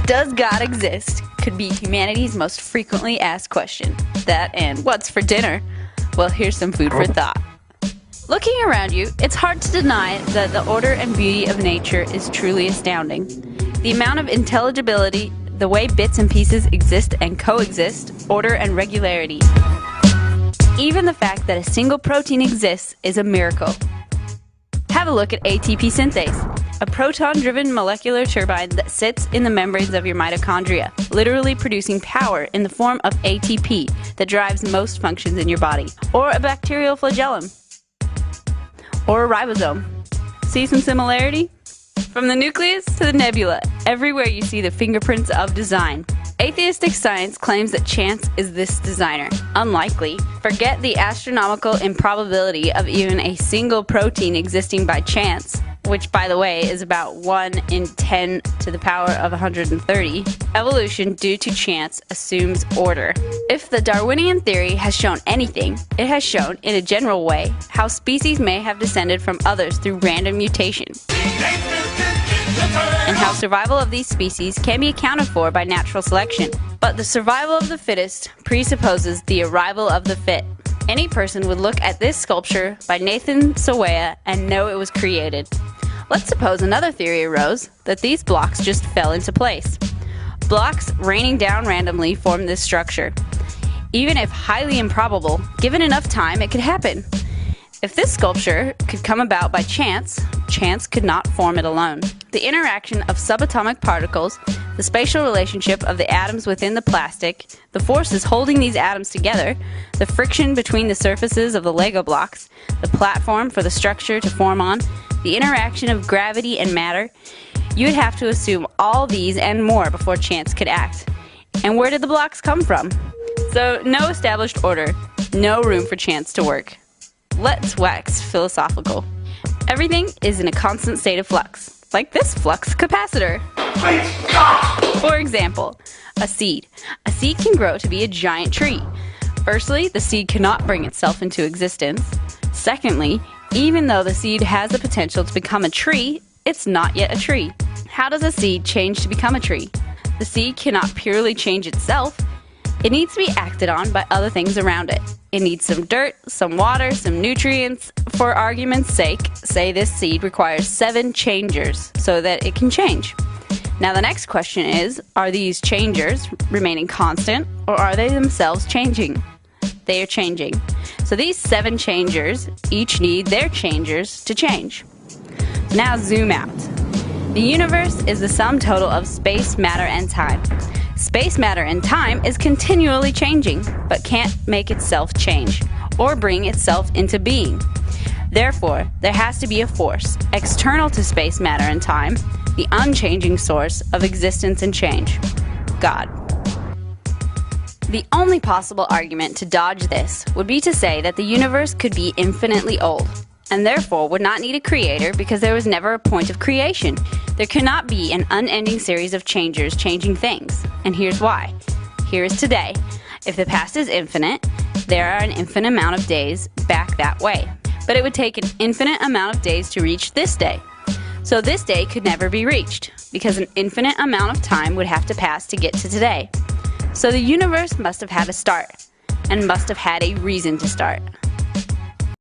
Does God exist? Could be humanity's most frequently asked question. That and what's for dinner? Well, here's some food for thought. Looking around you, it's hard to deny that the order and beauty of nature is truly astounding. The amount of intelligibility, the way bits and pieces exist and coexist, order and regularity. Even the fact that a single protein exists is a miracle. Have a look at ATP synthase, a proton-driven molecular turbine that sits in the membranes of your mitochondria, literally producing power in the form of ATP that drives most functions in your body, or a bacterial flagellum, or a ribosome. See some similarity? From the nucleus to the nebula, everywhere you see the fingerprints of design. Atheistic science claims that chance is this designer. Unlikely. Forget the astronomical improbability of even a single protein existing by chance, which, by the way, is about 1 in 10 to the power of 130. Evolution due to chance assumes order. If the Darwinian theory has shown anything, it has shown, in a general way, how species may have descended from others through random mutation, and how survival of these species can be accounted for by natural selection. But the survival of the fittest presupposes the arrival of the fit. Any person would look at this sculpture by Nathan Sawaya and know it was created. Let's suppose another theory arose, that these blocks just fell into place. Blocks raining down randomly form this structure. Even if highly improbable, given enough time, it could happen. If this sculpture could come about by chance, chance could not form it alone. The interaction of subatomic particles, the spatial relationship of the atoms within the plastic, the forces holding these atoms together, the friction between the surfaces of the Lego blocks, the platform for the structure to form on, the interaction of gravity and matter, you would have to assume all these and more before chance could act. And where did the blocks come from? So, no established order, no room for chance to work. Let's wax philosophical. Everything is in a constant state of flux, like this flux capacitor. For example, a seed. A seed can grow to be a giant tree. Firstly, the seed cannot bring itself into existence. Secondly, even though the seed has the potential to become a tree, it's not yet a tree. How does a seed change to become a tree? The seed cannot purely change itself. It needs to be acted on by other things around it. It needs some dirt, some water, some nutrients. For argument's sake, say this seed requires 7 changers so that it can change. Now the next question is, are these changers remaining constant, or are they themselves changing? They are changing. So these 7 changers each need their changers to change. Now zoom out. The universe is the sum total of space, matter, and time. Space, matter, and time is continually changing, but can't make itself change, or bring itself into being. Therefore, there has to be a force, external to space, matter, and time, the unchanging source of existence and change, God. The only possible argument to dodge this would be to say that the universe could be infinitely old, and therefore would not need a creator because there was never a point of creation. There cannot be an unending series of changers changing things, and here's why. Here is today. If the past is infinite, there are an infinite amount of days back that way, but it would take an infinite amount of days to reach this day. So this day could never be reached, because an infinite amount of time would have to pass to get to today. So the universe must have had a start, and must have had a reason to start.